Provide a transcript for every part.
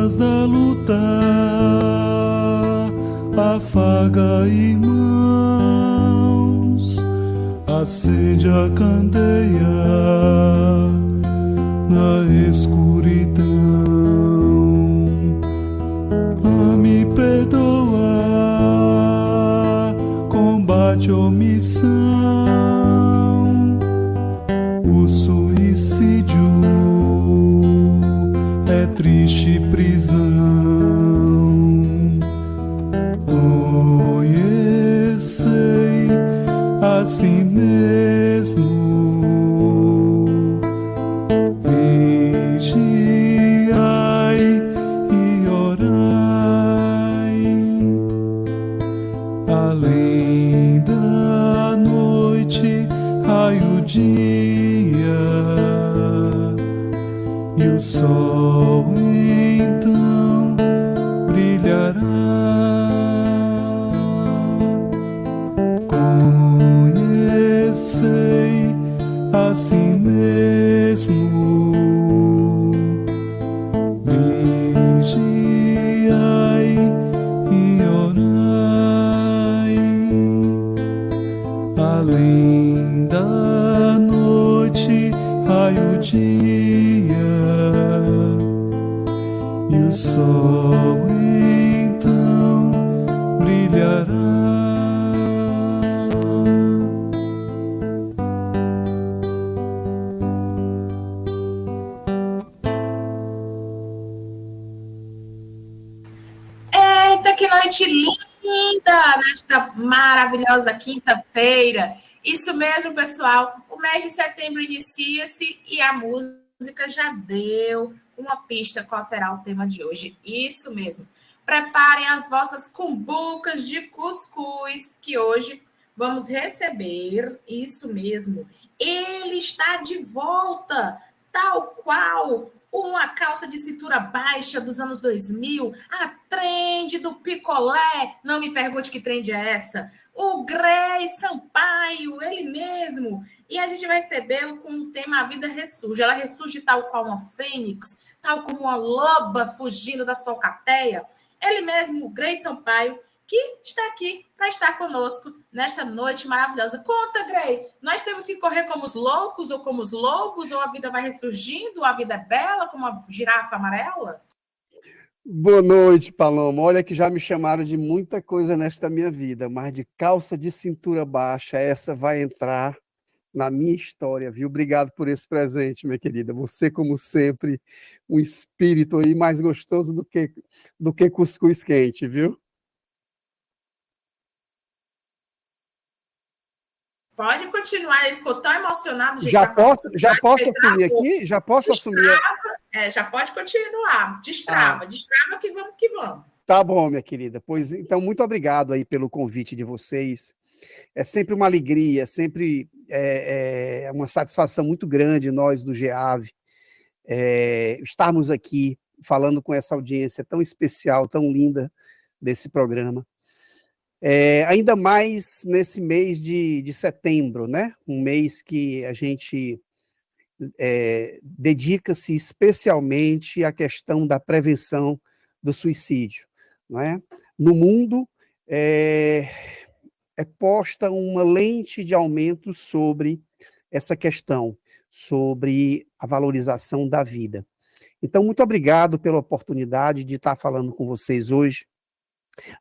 armas da luta, afaga, irmãos, acende a candeia na escuridão. Ame, perdoa, combate a omissão, o suicídio é triste prisão. Conhecei a si mesmo, vigiai e orai, além da noite raio o dia, e o sol então brilhará. Conhecei a si mesmo, vigiai e orai, além da noite raio o dia, e o sol então brilhará. Eita, que noite linda nesta maravilhosa quinta-feira. Isso mesmo, pessoal. O mês de setembro inicia-se e a música já deu uma pista qual será o tema de hoje. Isso mesmo. Preparem as vossas cumbucas de cuscuz, que hoje vamos receber. Isso mesmo. Ele está de volta, tal qual uma calça de cintura baixa dos anos 2000, a trend do picolé. Não me pergunte que trend é essa. O Grey Sampaio, ele mesmo. E a gente vai recebê-lo com o tema A Vida Ressurge. Ela ressurge tal qual uma fênix, tal como uma loba fugindo da sua alcateia. Ele mesmo, o Grey Sampaio, que está aqui para estar conosco nesta noite maravilhosa. Conta, Grey, nós temos que correr como os loucos ou como os lobos, ou a vida vai ressurgindo, ou a vida é bela como a girafa amarela? Boa noite, Paloma. Olha que já me chamaram de muita coisa nesta minha vida, mas de calça de cintura baixa, essa vai entrar na minha história, viu? Obrigado por esse presente, minha querida. Você, como sempre, um espírito aí mais gostoso do que cuscuz quente, viu? Pode continuar, ele ficou tão emocionado. Já posso assumir aqui? Já posso assumir? Já pode continuar. Destrava que vamos que vamos. Tá bom, minha querida. Pois então, muito obrigado aí pelo convite de vocês. É sempre uma alegria, sempre uma satisfação muito grande nós do GEAV estarmos aqui falando com essa audiência tão especial, tão linda desse programa. Ainda mais nesse mês de setembro, né? Um mês que a gente dedica-se especialmente à questão da prevenção do suicídio, não é? No mundo é posta uma lente de aumento sobre essa questão, sobre a valorização da vida. Então, muito obrigado pela oportunidade de estar falando com vocês hoje,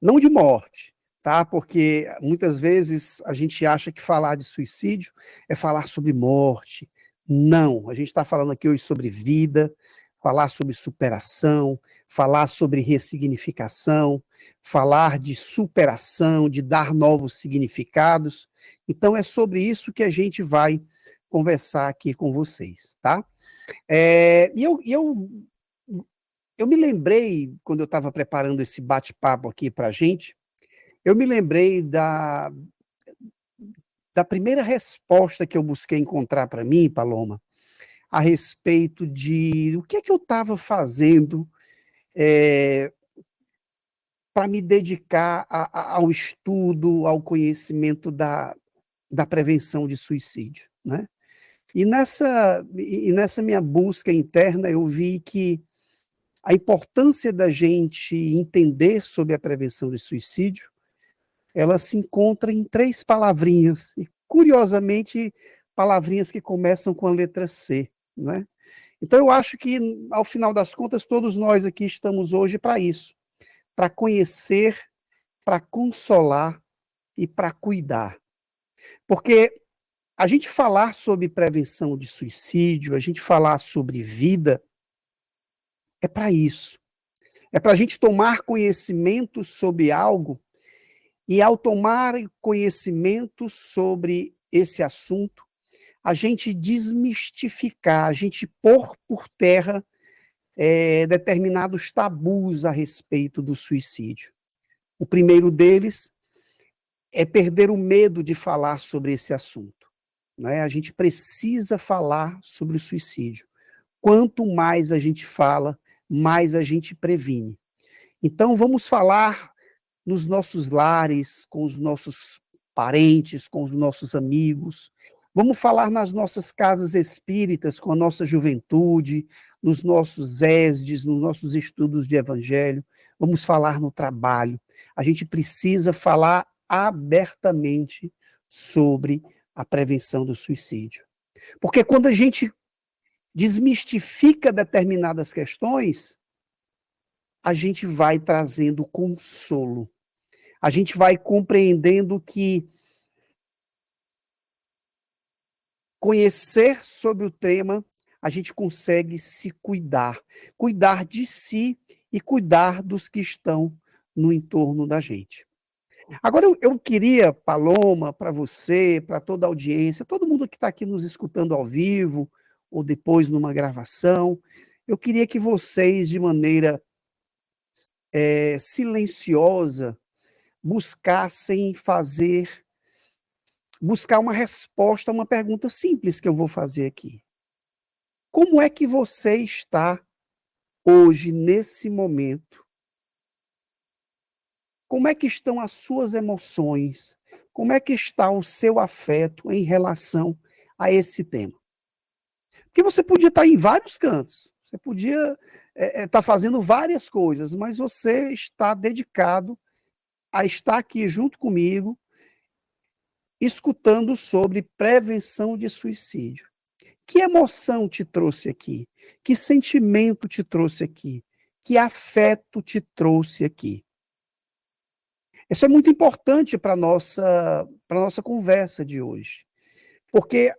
não de morte, tá? Porque muitas vezes a gente acha que falar de suicídio é falar sobre morte. Não, a gente está falando aqui hoje sobre vida, falar sobre superação, falar sobre ressignificação, falar de superação, de dar novos significados. Então é sobre isso que a gente vai conversar aqui com vocês, tá? Eu me lembrei, quando eu estava preparando esse bate-papo aqui para a gente, eu me lembrei da primeira resposta que eu busquei encontrar para mim, Paloma, a respeito de o que é que eu estava fazendo para me dedicar ao estudo, ao conhecimento da prevenção de suicídio, né? E nessa minha busca interna, eu vi que a importância da gente entender sobre a prevenção de suicídio, ela se encontra em 3 palavrinhas, e curiosamente, palavrinhas que começam com a letra C, não é? Então eu acho que, ao final das contas, todos nós aqui estamos hoje para isso, para conhecer, para consolar e para cuidar. Porque a gente falar sobre prevenção de suicídio, a gente falar sobre vida, é para isso. É para a gente tomar conhecimento sobre algo e, ao tomar conhecimento sobre esse assunto, a gente desmistificar, a gente pôr por terra determinados tabus a respeito do suicídio. O primeiro deles é perder o medo de falar sobre esse assunto, né? A gente precisa falar sobre o suicídio. Quanto mais a gente fala, mais a gente previne. Então, vamos falar nos nossos lares, com os nossos parentes, com os nossos amigos. Vamos falar nas nossas casas espíritas, com a nossa juventude, nos nossos ESDs, nos nossos estudos de evangelho. Vamos falar no trabalho. A gente precisa falar abertamente sobre a prevenção do suicídio. Porque quando a gente desmistifica determinadas questões, a gente vai trazendo consolo. A gente vai compreendendo que conhecer sobre o tema, a gente consegue se cuidar. Cuidar de si e cuidar dos que estão no entorno da gente. Agora, eu queria, Paloma, para você, para toda a audiência, todo mundo que está aqui nos escutando ao vivo, ou depois numa gravação, eu queria que vocês, de maneira silenciosa, buscar uma resposta a uma pergunta simples que eu vou fazer aqui. Como é que você está hoje, nesse momento? Como é que estão as suas emoções? Como é que está o seu afeto em relação a esse tema? Porque você podia estar em vários cantos, você podia estar fazendo várias coisas, mas você está dedicado a estar aqui junto comigo, escutando sobre prevenção de suicídio. Que emoção te trouxe aqui? Que sentimento te trouxe aqui? Que afeto te trouxe aqui? Isso é muito importante para a nossa conversa de hoje. Porque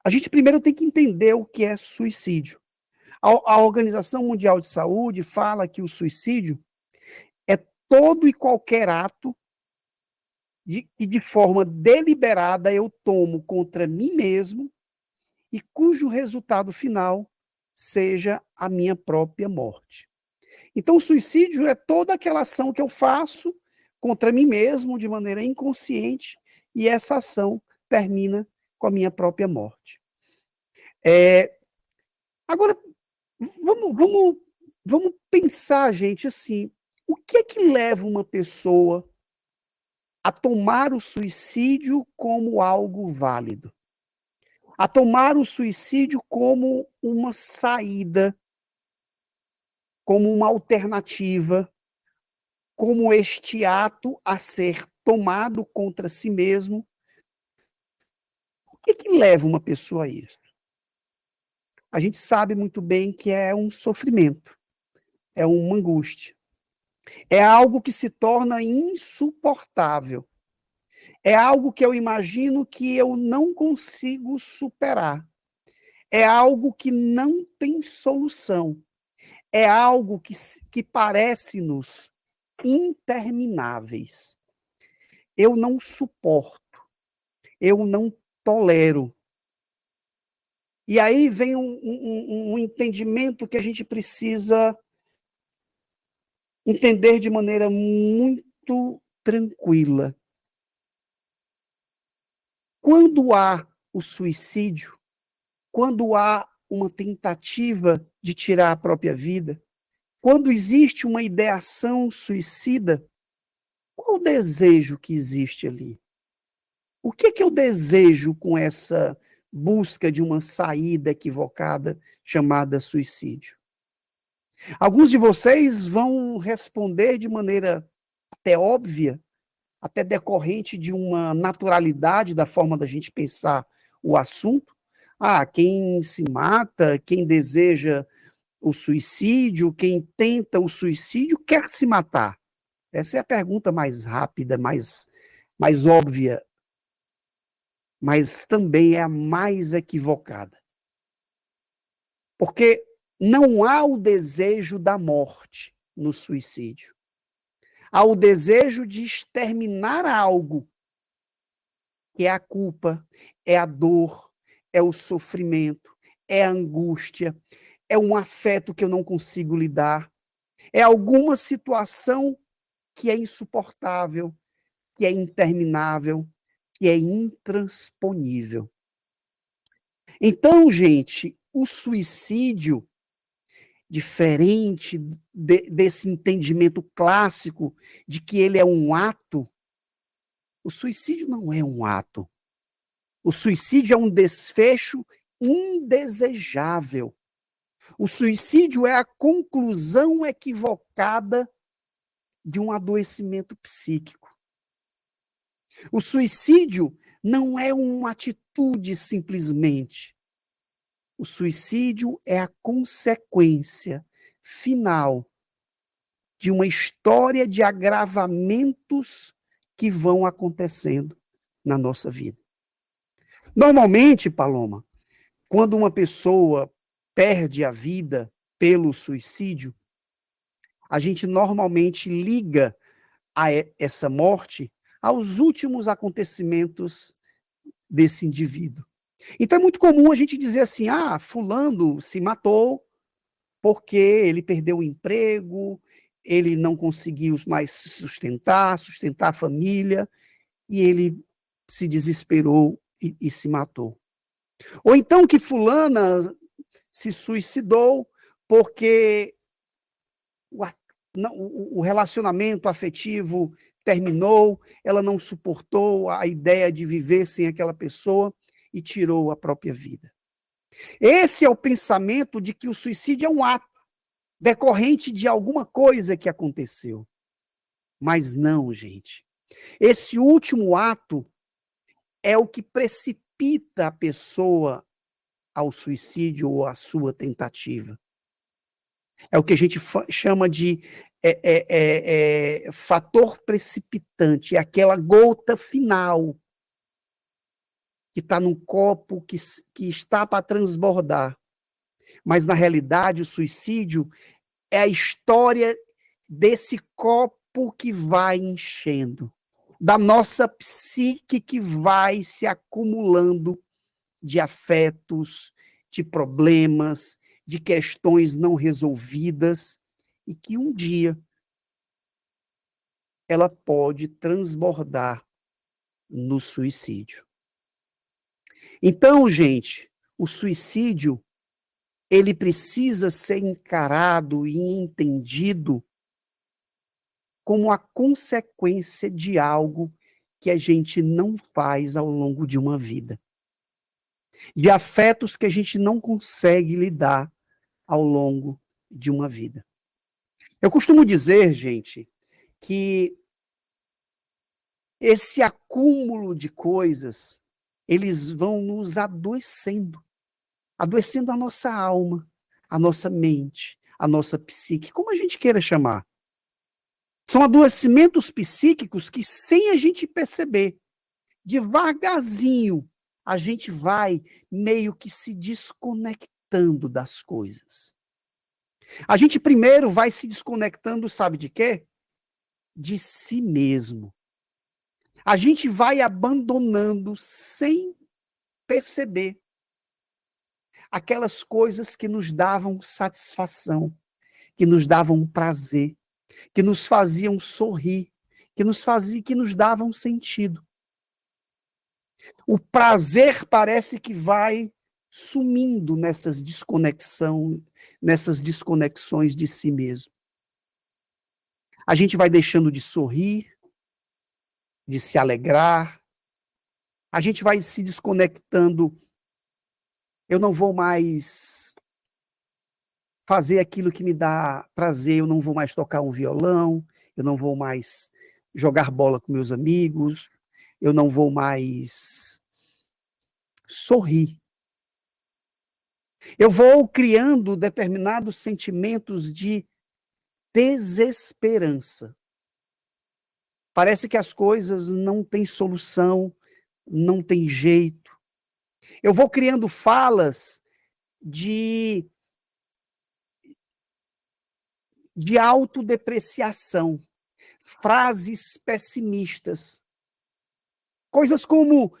a gente primeiro tem que entender o que é suicídio. A Organização Mundial de Saúde fala que o suicídio é todo e qualquer ato que de forma deliberada eu tomo contra mim mesmo e cujo resultado final seja a minha própria morte. Então, o suicídio é toda aquela ação que eu faço contra mim mesmo de maneira inconsciente e essa ação termina com a minha própria morte. Agora, vamos pensar, gente, assim, o que é que leva uma pessoa a tomar o suicídio como algo válido? A tomar o suicídio como uma saída, como uma alternativa, como este ato a ser tomado contra si mesmo. O que é que leva uma pessoa a isso? A gente sabe muito bem que é um sofrimento, é uma angústia. É algo que se torna insuportável. É algo que eu imagino que eu não consigo superar. É algo que não tem solução. É algo que parece-nos intermináveis. Eu não suporto. Eu não tolero. E aí vem um entendimento que a gente precisa entender de maneira muito tranquila. Quando há o suicídio, quando há uma tentativa de tirar a própria vida, quando existe uma ideação suicida, qual o desejo que existe ali? O que é que eu desejo com essa busca de uma saída equivocada chamada suicídio? Alguns de vocês vão responder de maneira até óbvia, até decorrente de uma naturalidade da forma da gente pensar o assunto. Ah, quem se mata, quem deseja o suicídio, quem tenta o suicídio, quer se matar. Essa é a pergunta mais rápida, mais óbvia, mas também é a mais equivocada. Porque não há o desejo da morte no suicídio. Há o desejo de exterminar algo, que é a culpa, é a dor, é o sofrimento, é a angústia, é um afeto que eu não consigo lidar, é alguma situação que é insuportável, que é interminável, que é intransponível. Então, gente, o suicídio, diferente desse entendimento clássico de que ele é um ato, o suicídio não é um ato. O suicídio é um desfecho indesejável. O suicídio é a conclusão equivocada de um adoecimento psíquico. O suicídio não é uma atitude simplesmente. O suicídio é a consequência final de uma história de agravamentos que vão acontecendo na nossa vida. Normalmente, Paloma, quando uma pessoa perde a vida pelo suicídio, a gente normalmente liga essa morte aos últimos acontecimentos desse indivíduo. Então é muito comum a gente dizer assim, fulano se matou porque ele perdeu o emprego, ele não conseguiu mais se sustentar a família, e ele se desesperou e se matou. Ou então que fulana se suicidou porque o relacionamento afetivo terminou, ela não suportou a ideia de viver sem aquela pessoa e tirou a própria vida. Esse é o pensamento de que o suicídio é um ato decorrente de alguma coisa que aconteceu. Mas não, gente. Esse último ato é o que precipita a pessoa ao suicídio ou à sua tentativa. É o que a gente chama de fator precipitante, é aquela gota final que está num copo que está para transbordar. Mas, na realidade, o suicídio é a história desse copo que vai enchendo, da nossa psique que vai se acumulando de afetos, de problemas, de questões não resolvidas, e que um dia ela pode transbordar no suicídio. Então, gente, o suicídio, ele precisa ser encarado e entendido como a consequência de algo que a gente não faz ao longo de uma vida. De afetos que a gente não consegue lidar ao longo de uma vida. Eu costumo dizer, gente, que esse acúmulo de coisas, eles vão nos adoecendo a nossa alma, a nossa mente, a nossa psique, como a gente queira chamar. São adoecimentos psíquicos que, sem a gente perceber, devagarzinho, a gente vai meio que se desconectando das coisas. A gente primeiro vai se desconectando, sabe de quê? De si mesmo. A gente vai abandonando sem perceber aquelas coisas que nos davam satisfação, que nos davam prazer, que nos faziam sorrir, que nos davam sentido. O prazer parece que vai sumindo nessas desconexões de si mesmo. A gente vai deixando de sorrir, de se alegrar, a gente vai se desconectando. Eu não vou mais fazer aquilo que me dá prazer. Eu não vou mais tocar um violão, eu não vou mais jogar bola com meus amigos, eu não vou mais sorrir. Eu vou criando determinados sentimentos de desesperança. Parece que as coisas não têm solução, não tem jeito. Eu vou criando falas de autodepreciação, frases pessimistas. Coisas como: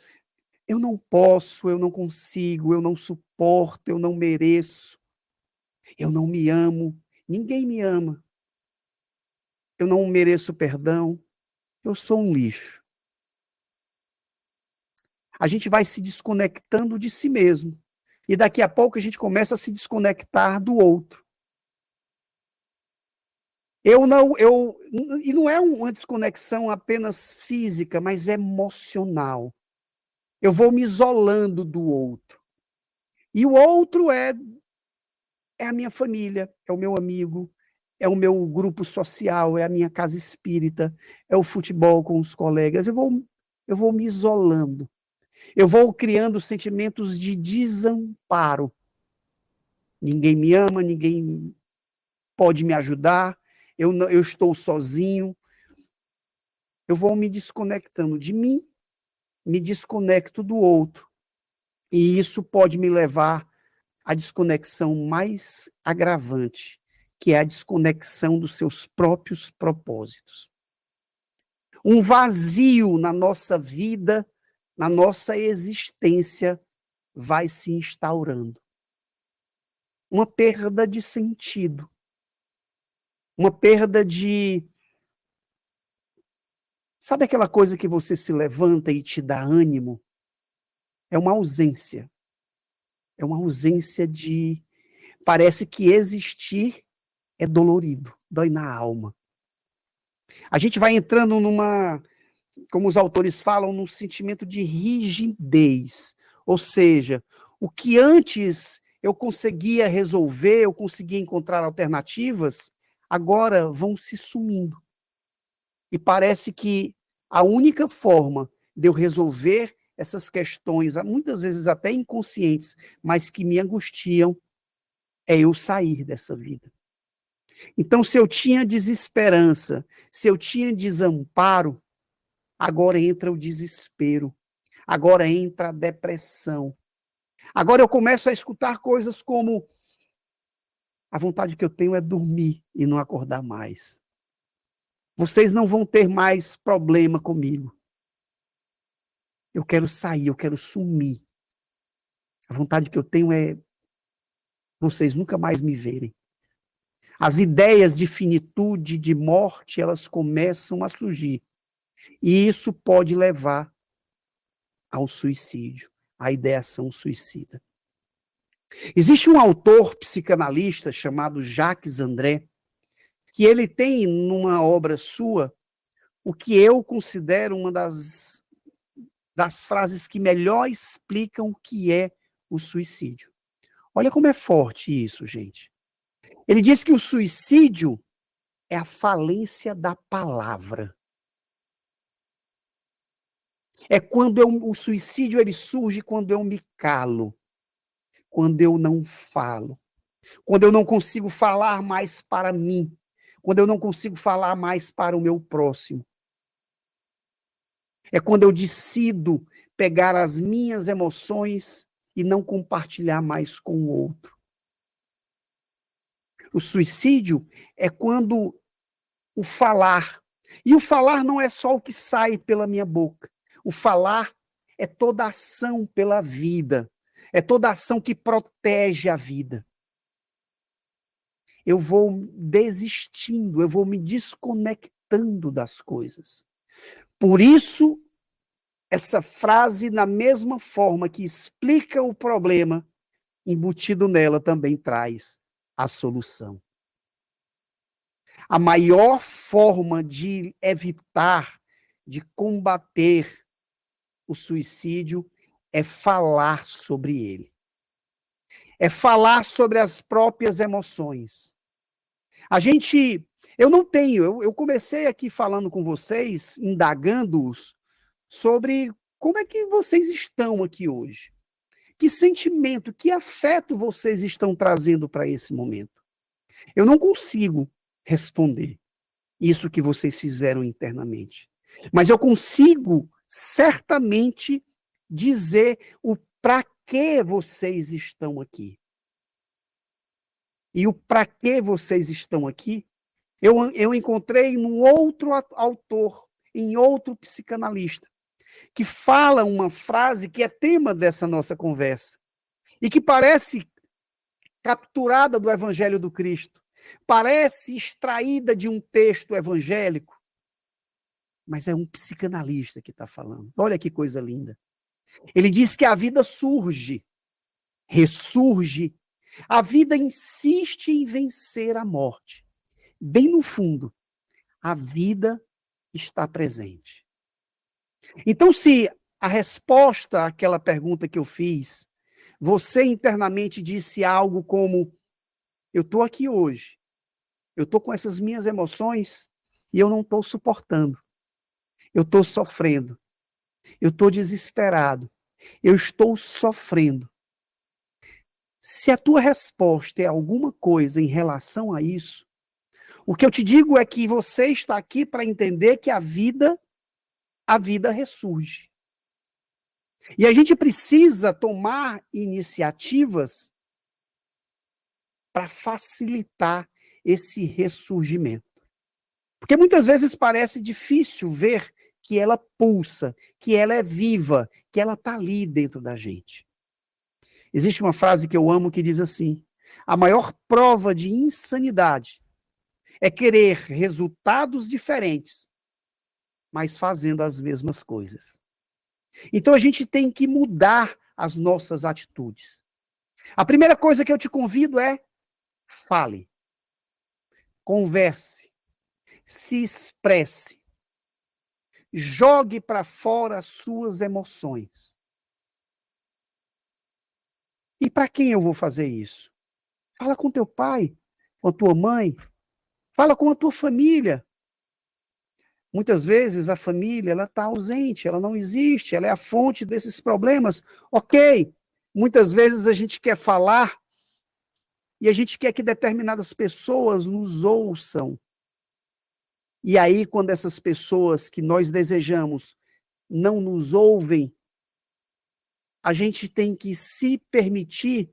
eu não posso, eu não consigo, eu não suporto, eu não mereço, eu não me amo, ninguém me ama, eu não mereço perdão, eu sou um lixo. A gente vai se desconectando de si mesmo. E daqui a pouco a gente começa a se desconectar do outro. E não é uma desconexão apenas física, mas emocional. Eu vou me isolando do outro. E o outro é a minha família, é o meu amigo, é o meu grupo social, é a minha casa espírita, é o futebol com os colegas. Eu vou me isolando. Eu vou criando sentimentos de desamparo. Ninguém me ama, ninguém pode me ajudar, eu estou sozinho. Eu vou me desconectando de mim, me desconecto do outro. E isso pode me levar à desconexão mais agravante, que é a desconexão dos seus próprios propósitos. Um vazio na nossa vida, na nossa existência, vai se instaurando. Uma perda de sentido. Uma perda de... Sabe aquela coisa que você se levanta e te dá ânimo? É uma ausência. É uma ausência de... Parece que existir é dolorido, dói na alma. A gente vai entrando numa, como os autores falam, num sentimento de rigidez. Ou seja, o que antes eu conseguia resolver, eu conseguia encontrar alternativas, agora vão se sumindo. E parece que a única forma de eu resolver essas questões, muitas vezes até inconscientes, mas que me angustiam, é eu sair dessa vida. Então, se eu tinha desesperança, se eu tinha desamparo, agora entra o desespero, agora entra a depressão. Agora eu começo a escutar coisas como: a vontade que eu tenho é dormir e não acordar mais. Vocês não vão ter mais problema comigo. Eu quero sair, eu quero sumir. A vontade que eu tenho é vocês nunca mais me verem. As ideias de finitude, de morte, elas começam a surgir. E isso pode levar ao suicídio, à ideação suicida. Existe um autor psicanalista chamado Jacques André, que ele tem numa obra sua o que eu considero uma das frases que melhor explicam o que é o suicídio. Olha como é forte isso, gente. Ele diz que o suicídio é a falência da palavra. É quando o suicídio ele surge quando eu me calo, quando eu não falo, quando eu não consigo falar mais para mim, quando eu não consigo falar mais para o meu próximo. É quando eu decido pegar as minhas emoções e não compartilhar mais com o outro. O suicídio é quando o falar, e o falar não é só o que sai pela minha boca. O falar é toda ação pela vida, é toda ação que protege a vida. Eu vou desistindo, eu vou me desconectando das coisas. Por isso, essa frase, na mesma forma que explica o problema, embutido nela também traz a solução. A maior forma de evitar, de combater o suicídio é falar sobre ele. é falar sobre as próprias emoções. Eu comecei aqui falando com vocês, indagando-os sobre como é que vocês estão aqui hoje. Que sentimento, que afeto vocês estão trazendo para esse momento? Eu não consigo responder isso que vocês fizeram internamente. Mas eu consigo certamente dizer o para que vocês estão aqui. E o para que vocês estão aqui, eu encontrei num outro autor, em outro psicanalista, que fala uma frase que é tema dessa nossa conversa, e que parece capturada do Evangelho do Cristo, parece extraída de um texto evangélico, mas é um psicanalista que está falando. Olha que coisa linda. Ele diz que a vida surge, ressurge, a vida insiste em vencer a morte. Bem no fundo, a vida está presente. Então, se a resposta àquela pergunta que eu fiz, você internamente disse algo como: eu estou aqui hoje, eu estou com essas minhas emoções e eu não estou suportando, eu estou sofrendo, eu estou desesperado, eu estou sofrendo. Se a tua resposta é alguma coisa em relação a isso, o que eu te digo é que você está aqui para entender que a vida ressurge. E a gente precisa tomar iniciativas para facilitar esse ressurgimento. Porque muitas vezes parece difícil ver que ela pulsa, que ela é viva, que ela está ali dentro da gente. Existe uma frase que eu amo que diz assim: a maior prova de insanidade é querer resultados diferentes, mas fazendo as mesmas coisas. Então a gente tem que mudar as nossas atitudes. A primeira coisa que eu te convido é: fale, converse, se expresse, jogue para fora as suas emoções. E para quem eu vou fazer isso? Fala com teu pai, com a tua mãe, fala com a tua família. Muitas vezes a família ela está ausente, ela não existe, ela é a fonte desses problemas. Ok, muitas vezes a gente quer falar e a gente quer que determinadas pessoas nos ouçam. E aí, quando essas pessoas que nós desejamos não nos ouvem, a gente tem que se permitir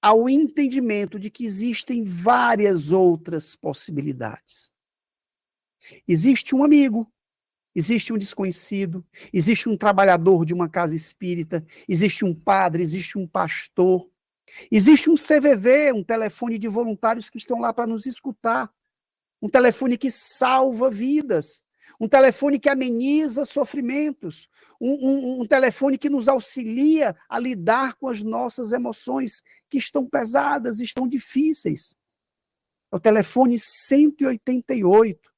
ao entendimento de que existem várias outras possibilidades. Existe um amigo, existe um desconhecido, existe um trabalhador de uma casa espírita, existe um padre, existe um pastor, existe um CVV, um telefone de voluntários que estão lá para nos escutar, um telefone que salva vidas, um telefone que ameniza sofrimentos, um telefone que nos auxilia a lidar com as nossas emoções que estão pesadas, estão difíceis. É o telefone 188,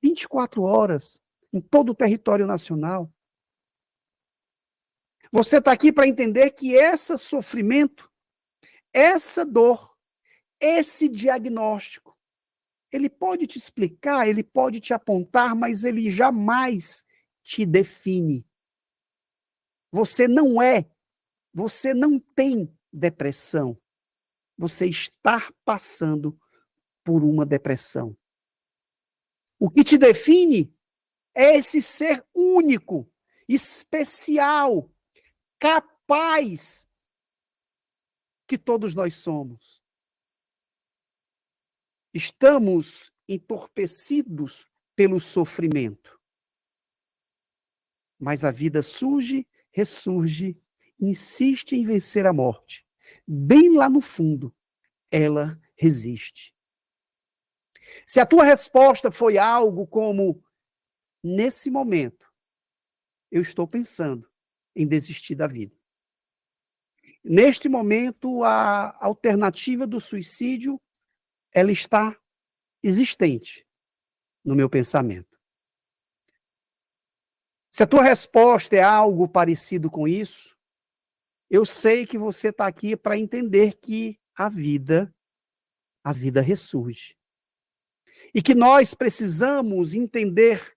24 horas, em todo o território nacional. Você está aqui para entender que esse sofrimento, essa dor, esse diagnóstico, ele pode te explicar, ele pode te apontar, mas ele jamais te define. Você não tem depressão. Você está passando por uma depressão. O que te define é esse ser único, especial, capaz que todos nós somos. Estamos entorpecidos pelo sofrimento. Mas a vida surge, ressurge, insiste em vencer a morte. Bem lá no fundo, ela resiste. Se a tua resposta foi algo como: nesse momento, eu estou pensando em desistir da vida. Neste momento, a alternativa do suicídio, ela está existente no meu pensamento. Se a tua resposta é algo parecido com isso, eu sei que você está aqui para entender que a vida ressurge. E que nós precisamos entender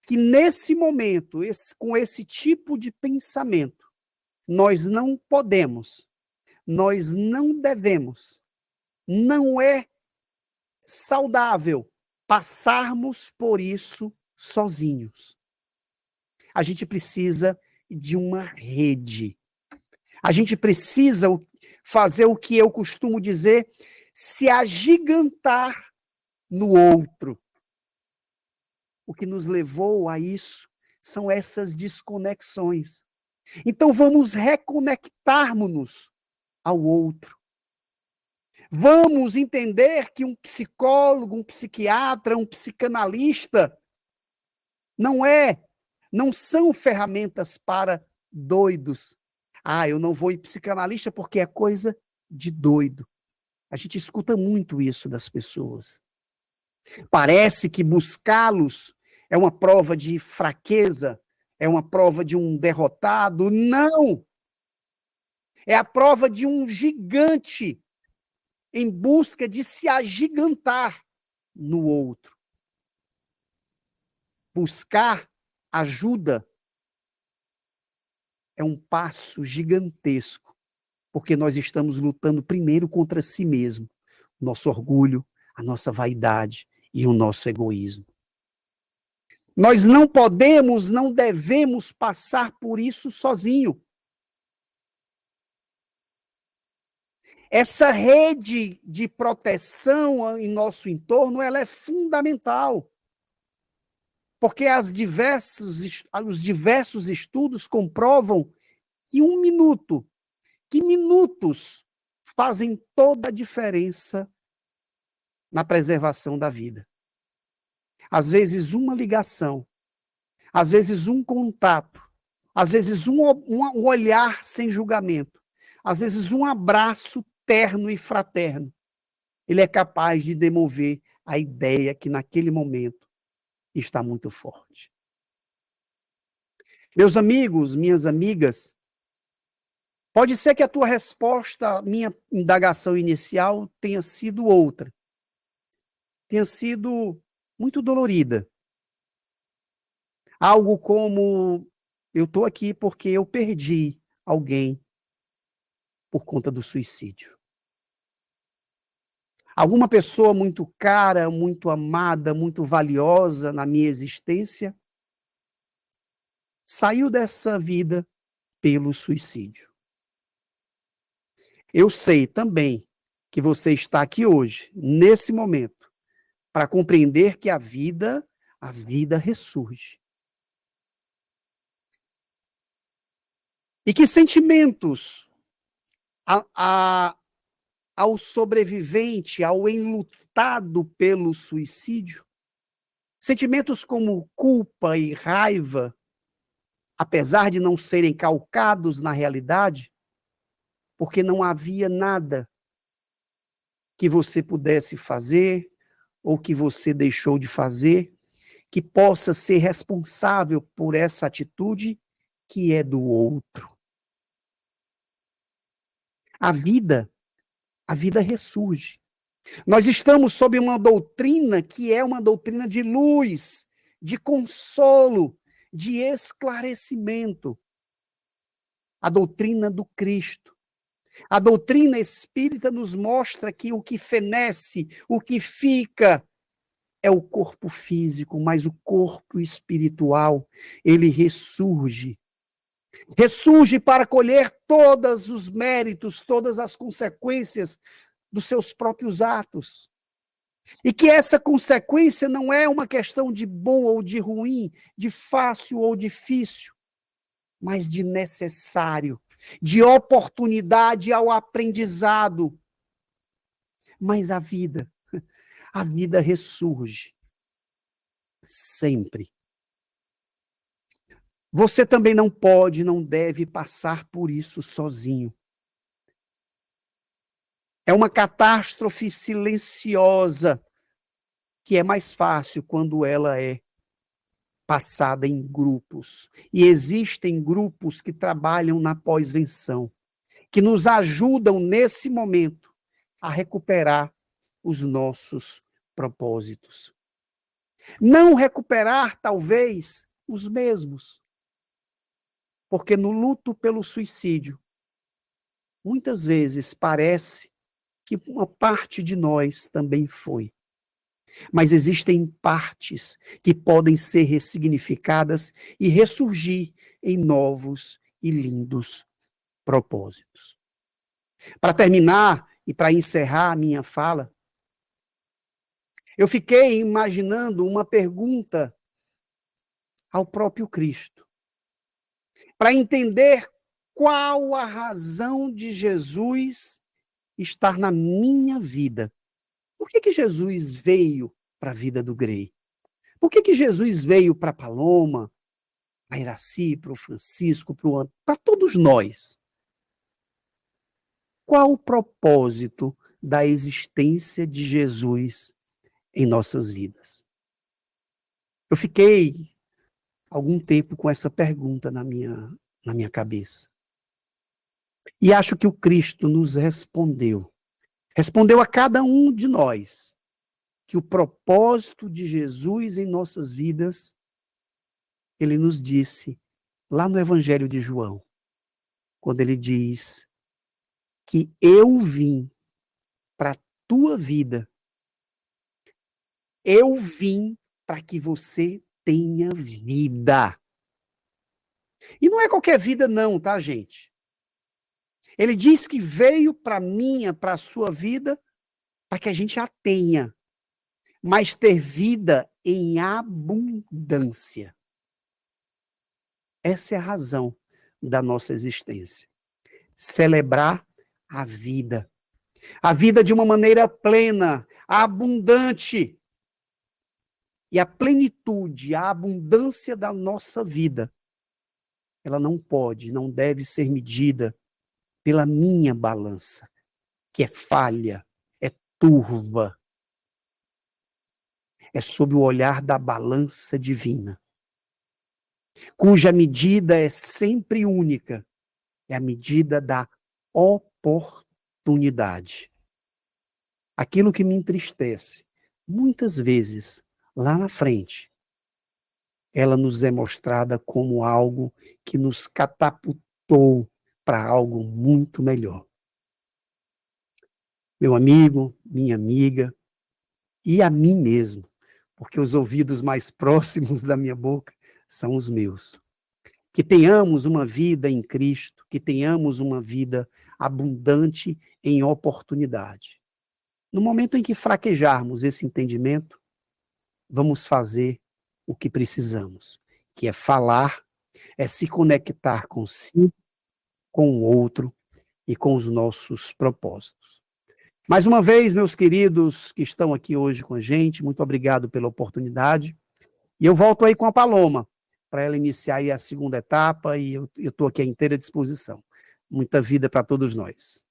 que nesse momento, com esse tipo de pensamento, nós não podemos, nós não devemos, não é saudável passarmos por isso sozinhos. A gente precisa de uma rede. A gente precisa fazer o que eu costumo dizer, se agigantar no outro. O que nos levou a isso são essas desconexões. Então vamos reconectarmos-nos ao outro. Vamos entender que um psicólogo, um psiquiatra, um psicanalista não são ferramentas para doidos. Eu não vou em psicanalista porque é coisa de doido. A gente escuta muito isso das pessoas. Parece que buscá-los é uma prova de fraqueza, é uma prova de um derrotado. Não! É a prova de um gigante em busca de se agigantar no outro. Buscar ajuda é um passo gigantesco, porque nós estamos lutando primeiro contra si mesmo, o nosso orgulho, a nossa vaidade e o nosso egoísmo. Nós não podemos, não devemos passar por isso sozinho. Essa rede de proteção em nosso entorno, ela é fundamental. Porque os diversos estudos comprovam que minutos fazem toda a diferença na preservação da vida. Às vezes uma ligação, às vezes um contato, às vezes um olhar sem julgamento, às vezes um abraço terno e fraterno. Ele é capaz de demover a ideia que naquele momento está muito forte. Meus amigos, minhas amigas, pode ser que a tua resposta à minha indagação inicial tenha sido outra. Tenha sido muito dolorida. Algo como, eu estou aqui porque eu perdi alguém por conta do suicídio. Alguma pessoa muito cara, muito amada, muito valiosa na minha existência, saiu dessa vida pelo suicídio. Eu sei também que você está aqui hoje, nesse momento, para compreender que a vida ressurge. E que sentimentos ao sobrevivente, ao enlutado pelo suicídio, sentimentos como culpa e raiva, apesar de não serem calcados na realidade, porque não havia nada que você pudesse fazer ou que você deixou de fazer que possa ser responsável por essa atitude que é do outro. A vida ressurge. Nós estamos sob uma doutrina que é uma doutrina de luz, de consolo, de esclarecimento. A doutrina do Cristo. A doutrina espírita nos mostra que o que fenece, o que fica, é o corpo físico, mas o corpo espiritual, ele ressurge. Ressurge para colher todos os méritos, todas as consequências dos seus próprios atos. E que essa consequência não é uma questão de bom ou de ruim, de fácil ou difícil, mas de necessário, de oportunidade ao aprendizado. Mas a vida ressurge. Sempre. Você também não pode, não deve passar por isso sozinho. É uma catástrofe silenciosa, que é mais fácil quando ela é passada em grupos. E existem grupos que trabalham na pós-venção. que nos ajudam nesse momento a recuperar os nossos propósitos. Não recuperar, talvez, os mesmos. Porque no luto pelo suicídio, muitas vezes parece que uma parte de nós também foi. Mas existem partes que podem ser ressignificadas e ressurgir em novos e lindos propósitos. Para terminar e para encerrar a minha fala, eu fiquei imaginando uma pergunta ao próprio Cristo, para entender qual a razão de Jesus estar na minha vida. Por que Jesus veio para a vida do Grey? Por que Jesus veio para a Paloma, para a Iraci, para o Francisco, para todos nós? Qual o propósito da existência de Jesus em nossas vidas? Eu fiquei algum tempo com essa pergunta na minha cabeça. E acho que o Cristo nos respondeu. Respondeu a cada um de nós que o propósito de Jesus em nossas vidas, ele nos disse lá no Evangelho de João, quando ele diz que eu vim para a tua vida, eu vim para que você tenha vida. E não é qualquer vida não, tá, gente? Ele diz que veio para minha, para a sua vida, para que a gente a tenha, mas ter vida em abundância. Essa é a razão da nossa existência. Celebrar a vida de uma maneira plena, abundante. E a plenitude, a abundância da nossa vida, ela não pode, não deve ser medida pela minha balança, que é falha, é turva. É sob o olhar da balança divina, cuja medida é sempre única, é a medida da oportunidade. Aquilo que me entristece, muitas vezes, lá na frente, ela nos é mostrada como algo que nos catapultou para algo muito melhor. Meu amigo, minha amiga, e a mim mesmo, porque os ouvidos mais próximos da minha boca são os meus. Que tenhamos uma vida em Cristo, que tenhamos uma vida abundante em oportunidade. No momento em que fraquejarmos esse entendimento, vamos fazer o que precisamos, que é falar, é se conectar consigo, com o outro e com os nossos propósitos. Mais uma vez, meus queridos que estão aqui hoje com a gente, muito obrigado pela oportunidade. E eu volto aí com a Paloma, para ela iniciar aí a segunda etapa, e eu estou aqui à inteira disposição. Muita vida para todos nós.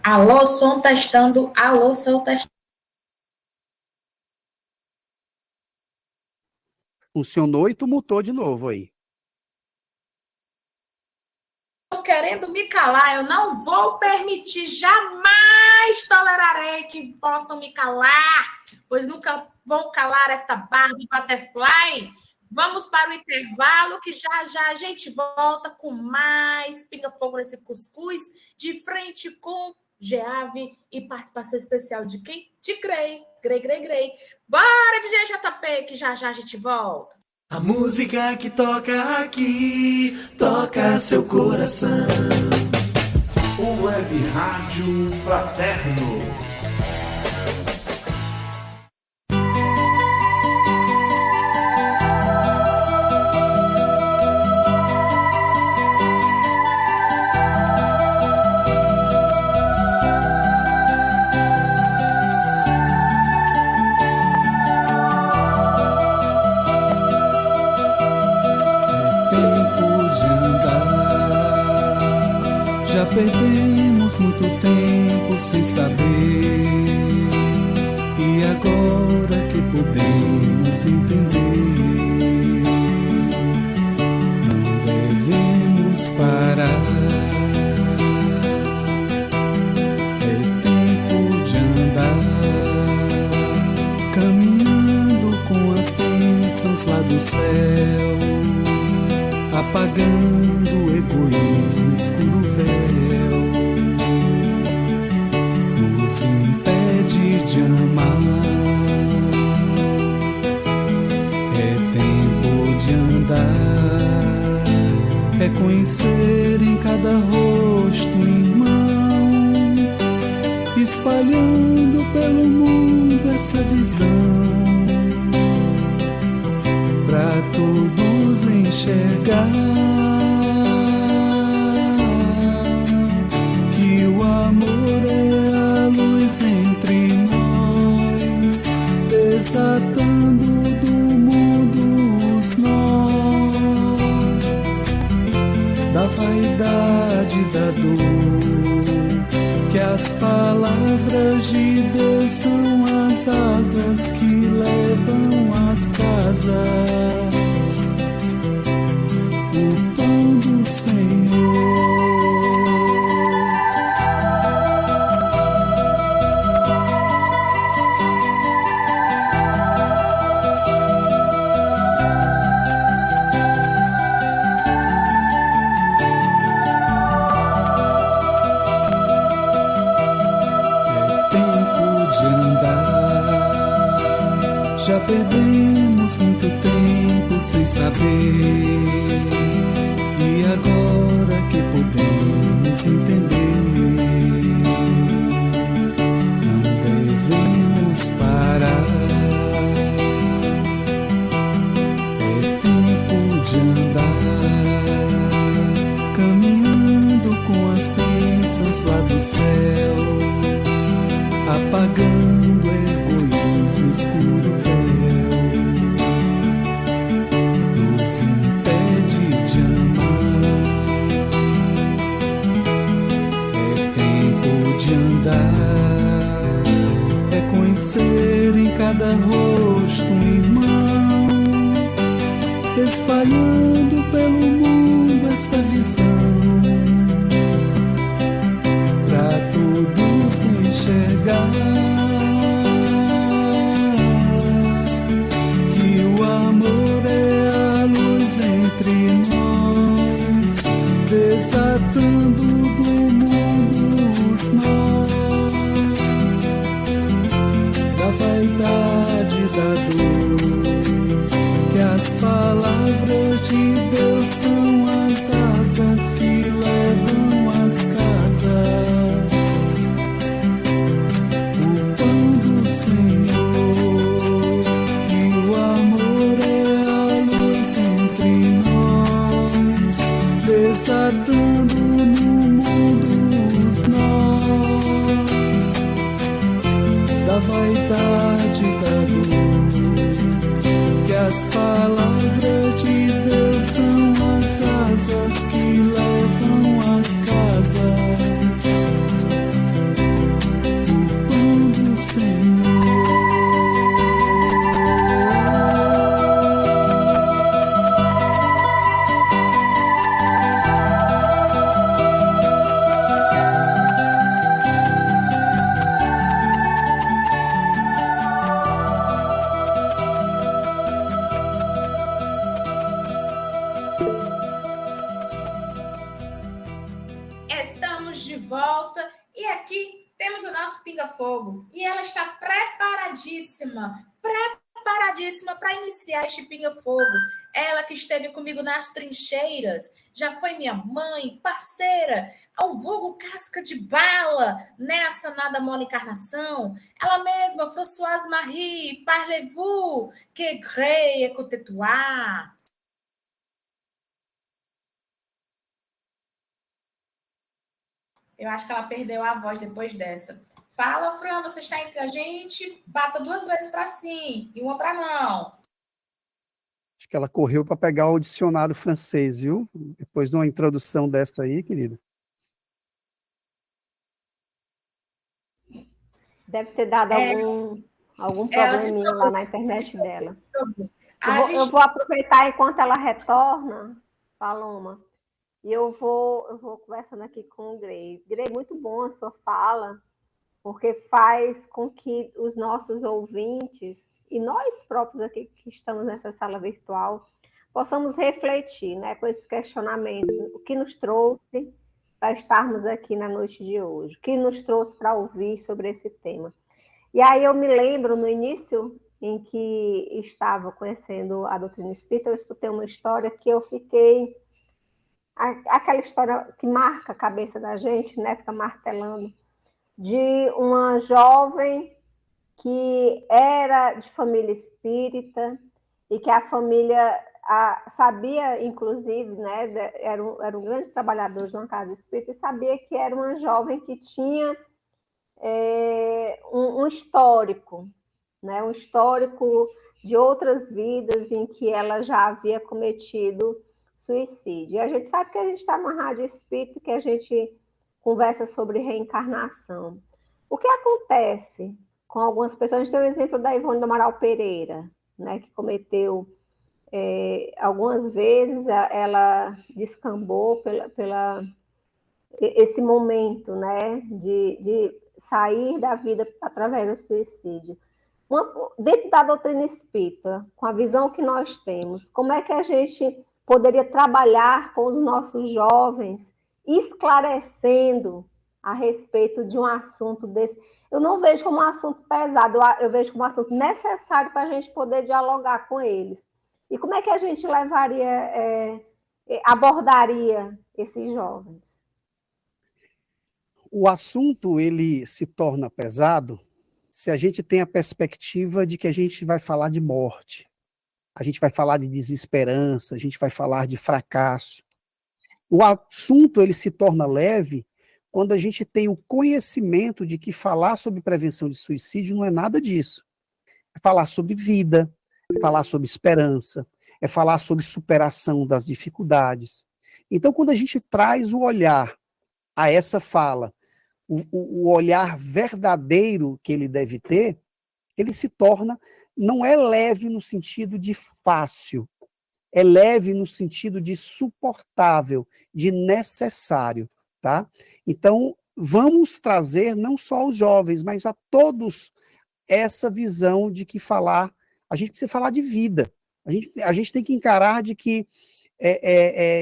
Alô, som testando. Alô, som testando. Funcionou e tu mutou de novo aí. Estou querendo me calar, eu não vou permitir, jamais tolerarei que possam me calar, pois nunca vão calar esta Barbie Butterfly. Vamos para o intervalo, que já já a gente volta com mais Pinga Fogo nesse cuscuz, de frente com Geave e participação especial de quem? De Grey. Bora, DJ JP, que já já a gente volta. A música que toca aqui, toca seu coração. O Web Rádio Fraterno. Já perdemos muito tempo sem saber, e agora que podemos entender, não devemos parar. É tempo de andar, caminhando com as bênçãos lá do céu, apagando o egoísmo, escuro véu, nos impede de amar. É tempo de andar, é conhecer em cada rosto irmão, espalhando pelo mundo essa visão, pra todos enxergar que o amor é a luz entre nós, desatando do mundo os nós, da vaidade, da dor, que as palavras de Deus são as asas que levam às casas o pão do Senhor. Já perdemos muito tempo sem saber, e agora que podemos entender, não devemos parar. É tempo de andar, caminhando com as bênçãos lá do céu, apagando o egoísmo, escuro véu, nos impede de amar. É tempo de andar, é conhecer em cada rosto um irmão, espalhando pelo mundo essa visão, pra todos enxergar que o amor é a luz entre nós, desatando do mundo os nós, da vaidade, da dor, que as palavras de Deus são as asas que levam às casas o pão do Senhor, que o amor é a luz entre nós, desatando no mundo os nós, da vaidade, da dor, que as palavras de Deus são as asas que levam às casas o pão do Senhor. Estamos de volta e aqui temos o nosso pinga-fogo e ela está preparadíssima para iniciar este pinga-fogo. Ela que esteve comigo nas trincheiras, já foi minha mãe, parceira, ao vulgo casca de bala, nessa nada mole encarnação. Ela mesma, Françoise Marie, parlez-vous, que grey écoutez-toi. Eu acho que ela perdeu a voz depois dessa. Fala, Fran, você está entre a gente? Bata 2 vezes para sim e uma para não. Acho que ela correu para pegar o dicionário francês, viu? Depois de uma introdução dessa aí, querida. Deve ter dado Algum Ela probleminha lá na internet dela. A Eu gente vou aproveitar enquanto ela retorna, Paloma, e eu vou conversando aqui com o Grey. Grey, muito bom a sua fala, porque faz com que os nossos ouvintes, e nós próprios aqui que estamos nessa sala virtual, possamos refletir, né, com esses questionamentos, o que nos trouxe para estarmos aqui na noite de hoje, o que nos trouxe para ouvir sobre esse tema. E aí eu me lembro, no início em que estava conhecendo a doutrina espírita, eu escutei uma história que eu fiquei... Aquela história que marca a cabeça da gente, né, fica martelando, de uma jovem que era de família espírita e que a família sabia, inclusive, né, eram grandes trabalhadores de uma casa espírita, e sabia que era uma jovem que tinha um histórico, né, um histórico de outras vidas em que ela já havia cometido suicídio. E a gente sabe que a gente está numa rádio espírita, que a gente conversa sobre reencarnação. O que acontece com algumas pessoas? A gente tem o exemplo da Ivone do Amaral Pereira, né, que cometeu algumas vezes, ela descambou pela esse momento, né, de sair da vida através do suicídio. Dentro da doutrina espírita, com a visão que nós temos, como é que a gente poderia trabalhar com os nossos jovens, esclarecendo a respeito de um assunto desse? Eu não vejo como um assunto pesado, eu vejo como um assunto necessário para a gente poder dialogar com eles. E como é que a gente abordaria esses jovens? O assunto ele se torna pesado se a gente tem a perspectiva de que a gente vai falar de morte, a gente vai falar de desesperança, a gente vai falar de fracasso. O assunto ele se torna leve quando a gente tem o conhecimento de que falar sobre prevenção de suicídio não é nada disso. É falar sobre vida, é falar sobre esperança, é falar sobre superação das dificuldades. Então, quando a gente traz o olhar a essa fala, o olhar verdadeiro que ele deve ter, ele se torna, não é leve no sentido de fácil, é leve no sentido de suportável, de necessário, tá? Então, vamos trazer não só aos jovens, mas a todos essa visão de que a gente precisa falar de vida. A gente tem que encarar de que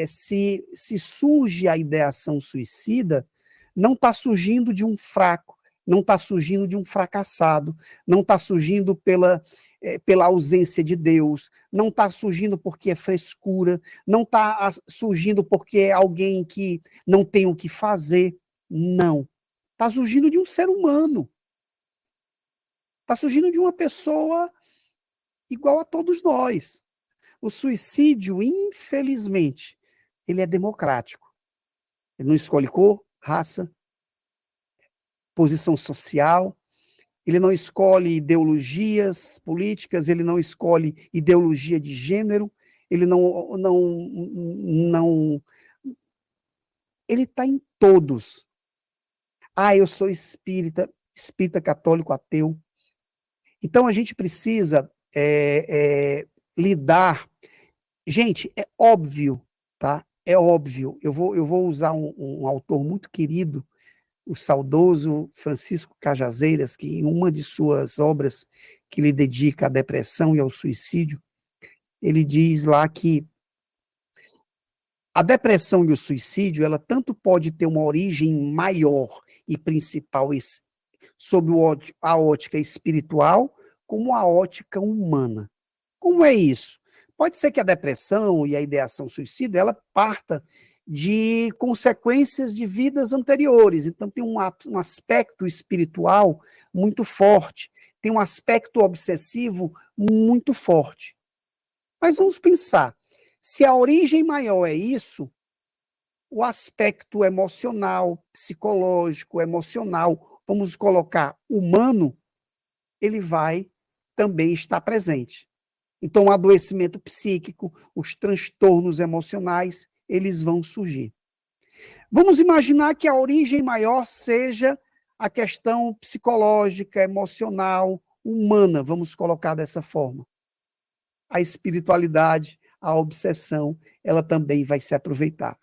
se surge a ideação suicida, não está surgindo de um fraco, não está surgindo de um fracassado, não está surgindo pela ausência de Deus, não está surgindo porque é frescura, não está surgindo porque é alguém que não tem o que fazer. Não. Está surgindo de um ser humano. Está surgindo de uma pessoa igual a todos nós. O suicídio, infelizmente, ele é democrático. Ele não escolhe cor, raça, posição social, ele não escolhe ideologias políticas, ele não escolhe ideologia de gênero, ele ele está em todos. Eu sou espírita católico, ateu. Então a gente precisa lidar. Gente, é óbvio, tá? É óbvio. Eu vou usar um autor muito querido, o saudoso Francisco Cajazeiras, que em uma de suas obras que ele dedica à depressão e ao suicídio, ele diz lá que a depressão e o suicídio, ela tanto pode ter uma origem maior e principal sob a ótica espiritual, como a ótica humana. Como é isso? Pode ser que a depressão e a ideação suicida, ela parta de consequências de vidas anteriores. Então, tem um aspecto espiritual muito forte, tem um aspecto obsessivo muito forte. Mas vamos pensar, se a origem maior é isso, o aspecto emocional, psicológico, emocional, vamos colocar humano, ele vai também estar presente. Então, o adoecimento psíquico, os transtornos emocionais, eles vão surgir. Vamos imaginar que a origem maior seja a questão psicológica, emocional, humana, vamos colocar dessa forma. A espiritualidade, a obsessão, ela também vai se aproveitar.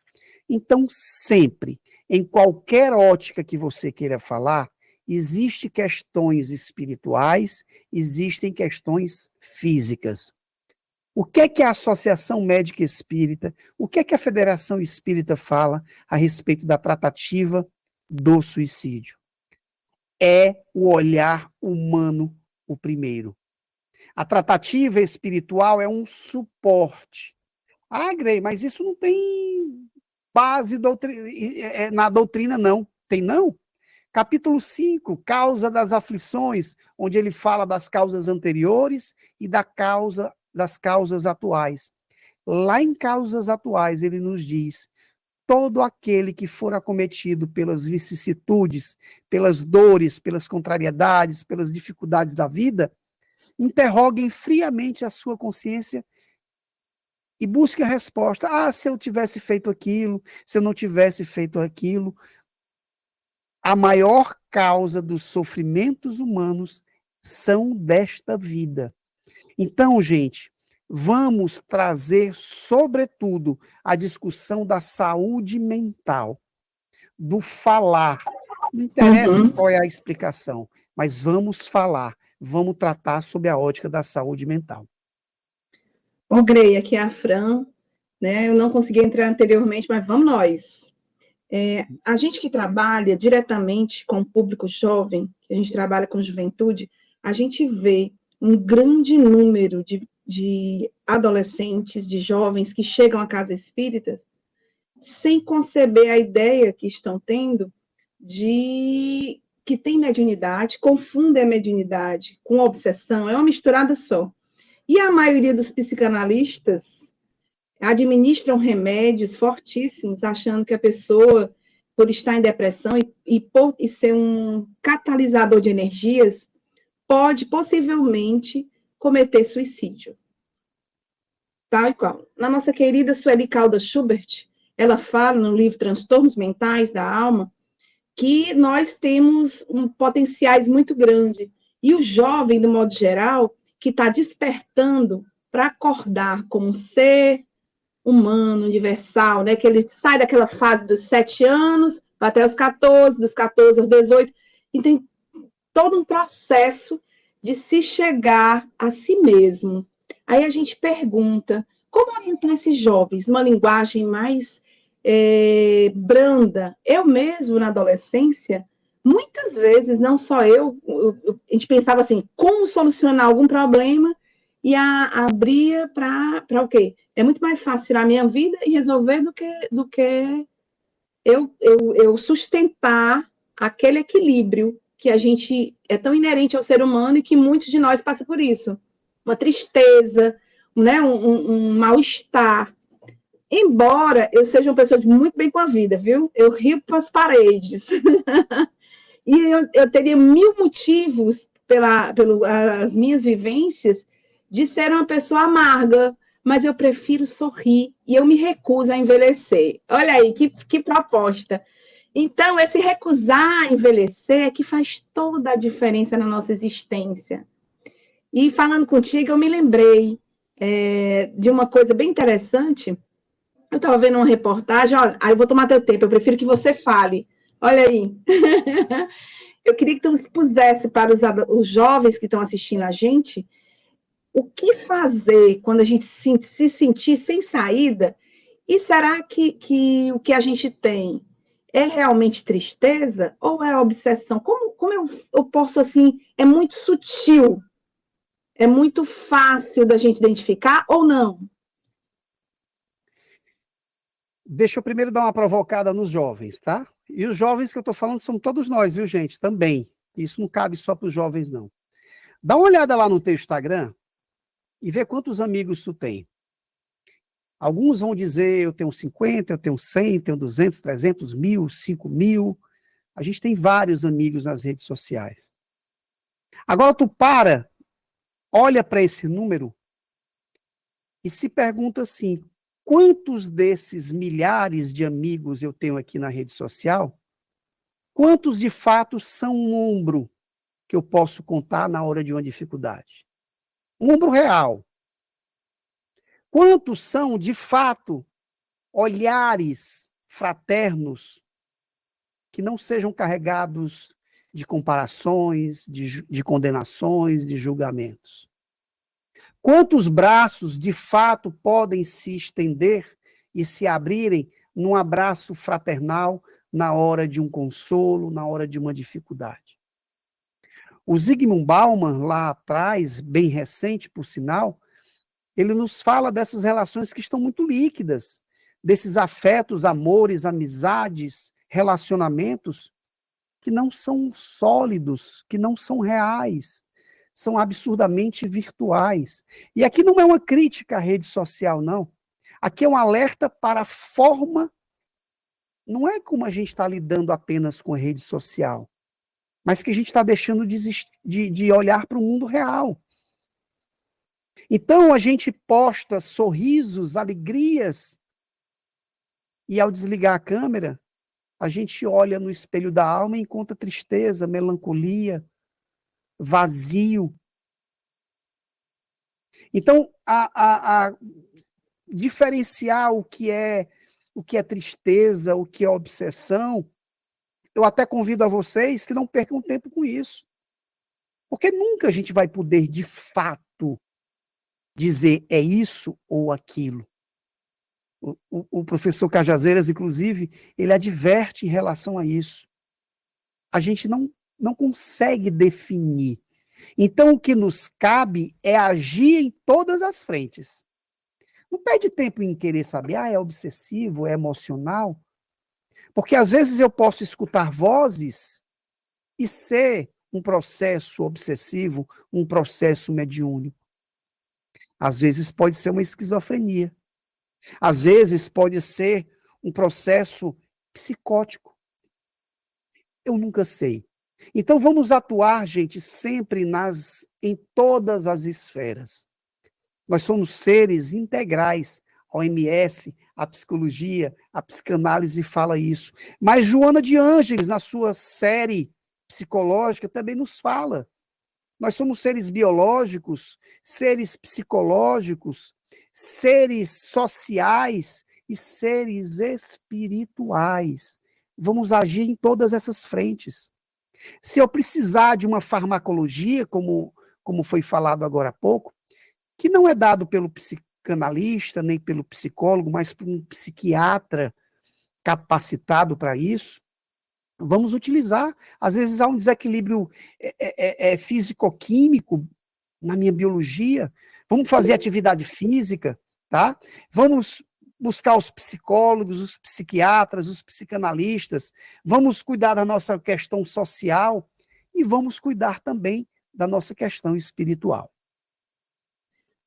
Então, sempre, em qualquer ótica que você queira falar, existem questões espirituais, existem questões físicas. O que é a Associação Médica Espírita, o que é que a Federação Espírita fala a respeito da tratativa do suicídio? É o olhar humano o primeiro. A tratativa espiritual é um suporte. Ah, Grey, mas isso não tem base na doutrina, não. Tem não? Capítulo 5, causa das aflições, onde ele fala das causas anteriores e das causas atuais. Lá em causas atuais, ele nos diz: todo aquele que for acometido pelas vicissitudes, pelas dores, pelas contrariedades, pelas dificuldades da vida, interroguem friamente a sua consciência e busquem a resposta. Ah, se eu tivesse feito aquilo, se eu não tivesse feito aquilo. A maior causa dos sofrimentos humanos são desta vida. Então, gente, vamos trazer, sobretudo, a discussão da saúde mental, do falar. Não interessa qual é a explicação, mas vamos falar, vamos tratar sobre a ótica da saúde mental. Ô, Grey, aqui é a Fran, né? Eu não consegui entrar anteriormente, mas vamos nós. A gente que trabalha diretamente com o público jovem, que a gente trabalha com juventude, a gente vê um grande número de adolescentes, de jovens que chegam à casa espírita sem conceber a ideia que estão tendo de que tem mediunidade, confundem a mediunidade com obsessão, é uma misturada só. E a maioria dos psicanalistas administram remédios fortíssimos, achando que a pessoa, por estar em depressão e ser um catalisador de energias, pode possivelmente cometer suicídio. Tal e qual. Na nossa querida Sueli Caldas Schubert, ela fala no livro Transtornos Mentais da Alma, que nós temos potenciais muito grandes. E o jovem, do modo geral, que está despertando para acordar como um ser humano, universal, né? Que ele sai daquela fase dos 7 anos, vai até os 14, dos 14 aos 18, e tem todo um processo de se chegar a si mesmo. Aí a gente pergunta, como orientar esses jovens numa linguagem mais branda? Eu mesmo, na adolescência, muitas vezes, não só a gente pensava assim, como solucionar algum problema e abria para o quê? É muito mais fácil tirar a minha vida e resolver do que eu sustentar aquele equilíbrio que a gente é tão inerente ao ser humano e que muitos de nós passam por isso. Uma tristeza, né? um mal-estar. Embora eu seja uma pessoa de muito bem com a vida, viu? Eu rio para as paredes. E eu teria 1000 motivos, pelas minhas vivências, de ser uma pessoa amarga, mas eu prefiro sorrir e eu me recuso a envelhecer. Olha aí, que proposta. Então, esse recusar a envelhecer é que faz toda a diferença na nossa existência. E falando contigo, eu me lembrei de uma coisa bem interessante. Eu estava vendo uma reportagem, olha, aí eu vou tomar teu tempo, eu prefiro que você fale. Olha aí. Eu queria que tu expusesse para os jovens que estão assistindo a gente o que fazer quando a gente se sentir sem saída, e será que o que a gente tem é realmente tristeza ou é obsessão? Como eu posso, assim, é muito sutil, é muito fácil da gente identificar ou não? Deixa eu primeiro dar uma provocada nos jovens, tá? E os jovens que eu estou falando são todos nós, viu, gente? Também. Isso não cabe só para os jovens, não. Dá uma olhada lá no teu Instagram e vê quantos amigos tu tem. Alguns vão dizer, eu tenho 50, eu tenho 100, tenho 200, 300, 1000, 5000. A gente tem vários amigos nas redes sociais. Agora tu olha para esse número e se pergunta assim, quantos desses milhares de amigos eu tenho aqui na rede social, quantos de fato são um ombro que eu posso contar na hora de uma dificuldade? Um ombro real. Quantos são, de fato, olhares fraternos que não sejam carregados de comparações, de condenações, de julgamentos? Quantos braços, de fato, podem se estender e se abrirem num abraço fraternal na hora de um consolo, na hora de uma dificuldade? O Zygmunt Bauman, lá atrás, bem recente, por sinal, ele nos fala dessas relações que estão muito líquidas, desses afetos, amores, amizades, relacionamentos que não são sólidos, que não são reais, são absurdamente virtuais. E aqui não é uma crítica à rede social, não. Aqui é um alerta para a forma, não é como a gente está lidando apenas com a rede social, mas que a gente está deixando de olhar para o mundo real. Então a gente posta sorrisos, alegrias, e ao desligar a câmera, a gente olha no espelho da alma e encontra tristeza, melancolia, vazio. Então, a diferenciar o que é tristeza, o que é obsessão, eu até convido a vocês que não percam tempo com isso. Porque nunca a gente vai poder, de fato, dizer é isso ou aquilo. O professor Cajazeiras, inclusive, ele adverte em relação a isso. A gente não consegue definir. Então, o que nos cabe é agir em todas as frentes. Não perde tempo em querer saber, é obsessivo, é emocional. Porque, às vezes, eu posso escutar vozes e ser um processo obsessivo, um processo mediúnico. Às vezes, pode ser uma esquizofrenia. Às vezes pode ser um processo psicótico. Eu nunca sei. Então vamos atuar, gente, sempre em todas as esferas. Nós somos seres integrais. A OMS, a psicologia, a psicanálise fala isso. Mas Joana de Ângeles, na sua série psicológica, também nos fala. Nós somos seres biológicos, seres psicológicos, seres sociais e seres espirituais. Vamos agir em todas essas frentes. Se eu precisar de uma farmacologia, como foi falado agora há pouco, que não é dado pelo psicanalista, nem pelo psicólogo, mas por um psiquiatra capacitado para isso, vamos utilizar. Às vezes há um desequilíbrio físico-químico na minha biologia. Vamos fazer atividade física, tá? Vamos buscar os psicólogos, os psiquiatras, os psicanalistas. Vamos cuidar da nossa questão social e vamos cuidar também da nossa questão espiritual.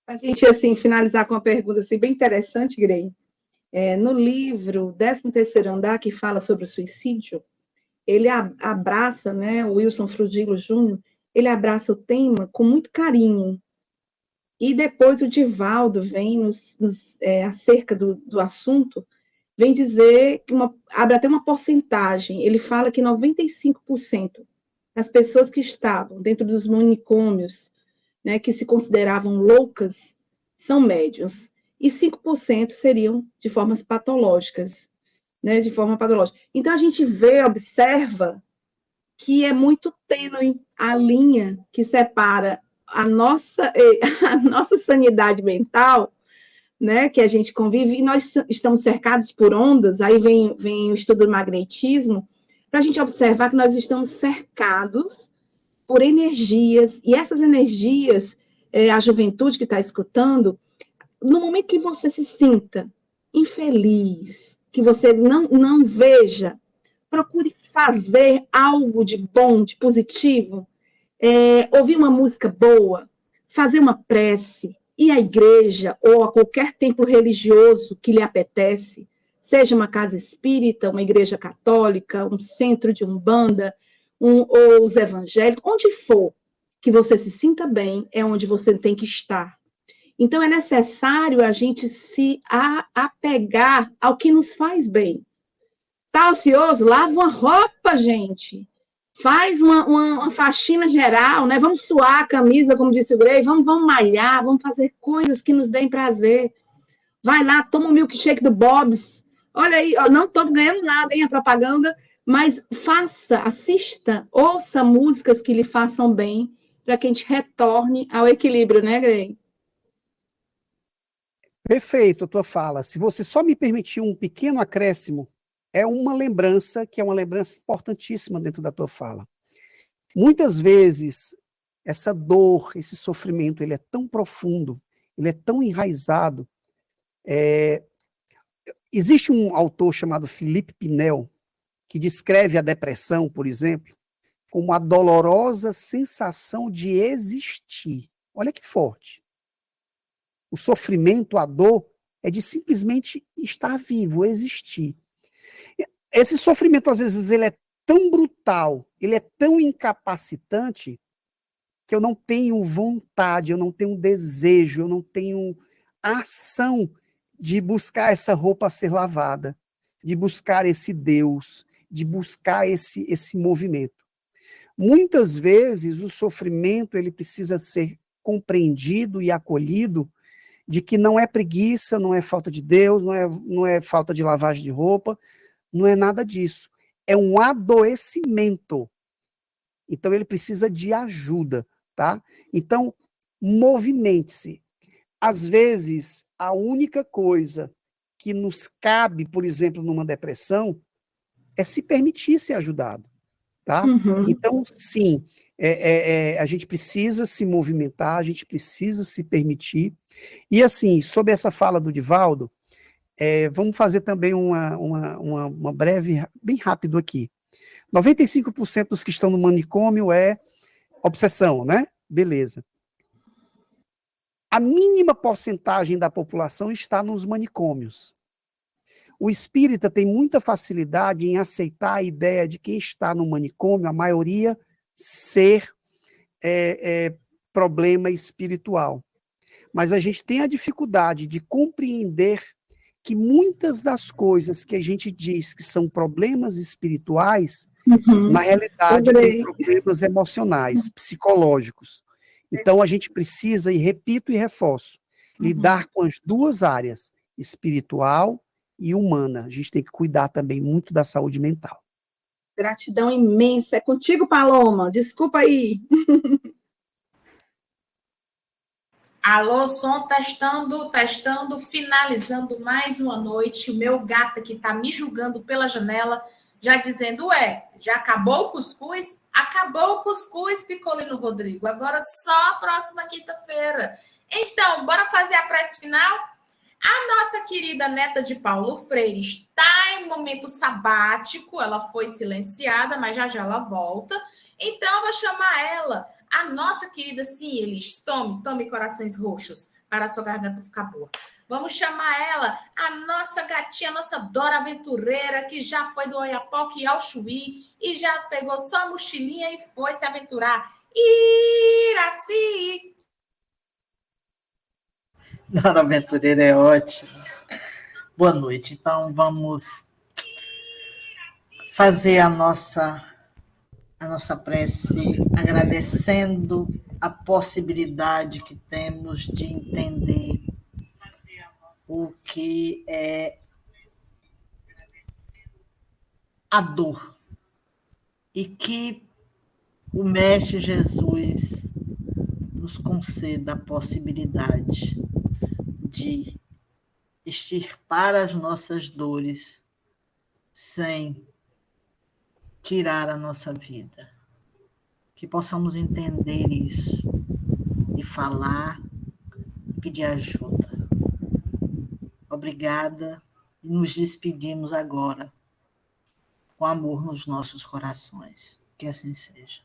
A gente, assim, finalizar com uma pergunta assim, bem interessante, Grey. No livro 13º Andar, que fala sobre o suicídio, ele abraça, né, o Wilson Frudilo Júnior, ele abraça o tema com muito carinho. E depois o Divaldo vem acerca do assunto, vem dizer, abre até uma porcentagem, ele fala que 95% das pessoas que estavam dentro dos manicômios, né, que se consideravam loucas, são médiuns, e 5% seriam de formas patológicas, né, de forma patológica. Então a gente observa que é muito tênue a linha que separa a nossa sanidade mental, né, que a gente convive, e nós estamos cercados por ondas, aí vem o estudo do magnetismo, para a gente observar que nós estamos cercados por energias, e essas energias, a juventude que está escutando, no momento que você se sinta infeliz, que você não veja, procure fazer algo de bom, de positivo, ouvir uma música boa, fazer uma prece, ir à igreja ou a qualquer templo religioso que lhe apetece, seja uma casa espírita, uma igreja católica, um centro de umbanda, ou os evangélicos, onde for que você se sinta bem, é onde você tem que estar. Então, é necessário a gente se apegar ao que nos faz bem. Tá ocioso? Lava uma roupa, gente. faz uma faxina geral, né? Vamos suar a camisa, como disse o Grey, vamos malhar, vamos fazer coisas que nos deem prazer. Vai lá, toma um milkshake do Bob's. Olha aí, ó, não estou ganhando nada, hein, a propaganda, mas faça, assista, ouça músicas que lhe façam bem, para que a gente retorne ao equilíbrio, né, Grey? Perfeito a tua fala. Se você só me permitir um pequeno acréscimo, é uma lembrança que é uma lembrança importantíssima dentro da tua fala. Muitas vezes, essa dor, esse sofrimento, ele é tão profundo, ele é tão enraizado. Existe um autor chamado Felipe Pinel, que descreve a depressão, por exemplo, como a dolorosa sensação de existir. Olha que forte. O sofrimento, a dor, é de simplesmente estar vivo, existir. Esse sofrimento, às vezes, ele é tão brutal, ele é tão incapacitante, que eu não tenho vontade, eu não tenho desejo, eu não tenho ação de buscar essa roupa a ser lavada, de buscar esse Deus, de buscar esse movimento. Muitas vezes, o sofrimento ele precisa ser compreendido e acolhido de que não é preguiça, não é falta de Deus, não é falta de lavagem de roupa, não é nada disso. É um adoecimento. Então, ele precisa de ajuda, tá? Então, movimente-se. Às vezes, a única coisa que nos cabe, por exemplo, numa depressão, é se permitir ser ajudado, tá? Uhum. Então, sim, a gente precisa se movimentar, a gente precisa se permitir. E, assim, sobre essa fala do Divaldo, vamos fazer também uma breve, bem rápido aqui. 95% dos que estão no manicômio é obsessão, né? Beleza. A mínima porcentagem da população está nos manicômios. O espírita tem muita facilidade em aceitar a ideia de quem está no manicômio, a maioria, ser problema espiritual. Mas a gente tem a dificuldade de compreender que muitas das coisas que a gente diz que são problemas espirituais, na realidade, tem problemas emocionais, psicológicos. Então, a gente precisa, e repito e reforço, lidar com as duas áreas, espiritual e humana. A gente tem que cuidar também muito da saúde mental. Gratidão imensa. É contigo, Paloma. Desculpa aí. Alô, som, testando, finalizando mais uma noite. O meu gato que está me julgando pela janela, já dizendo, já acabou o cuscuz? Acabou o cuscuz, Picolino Rodrigo. Agora só a próxima quinta-feira. Então, bora fazer a prece final? A nossa querida neta de Paulo Freire está em momento sabático. Ela foi silenciada, mas já ela volta. Então, eu vou chamar ela. A nossa querida Elis, tome corações roxos para a sua garganta ficar boa. Vamos chamar ela, a nossa gatinha, a nossa Dora Aventureira, que já foi do Oiapoque ao Chuí e já pegou só a mochilinha e foi se aventurar. Iraci! Dora Aventureira é ótimo. Boa noite. Então, vamos fazer a nossa prece, agradecendo a possibilidade que temos de entender o que é a dor e que o Mestre Jesus nos conceda a possibilidade de extirpar as nossas dores sem tirar a nossa vida. Que possamos entender isso e falar, pedir ajuda. Obrigada e nos despedimos agora com amor nos nossos corações. Que assim seja.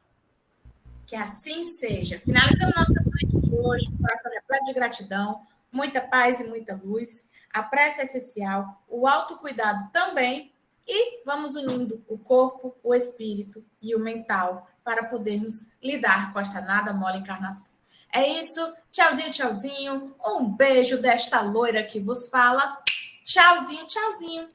Que assim seja. Finalizando nossa noite de hoje, coração repleto de gratidão, muita paz e muita luz. A prece é essencial, o autocuidado também. E vamos unindo o corpo, o espírito e o mental para podermos lidar com esta nada mole encarnação. É isso. Tchauzinho, tchauzinho. Um beijo desta loira que vos fala. Tchauzinho, tchauzinho.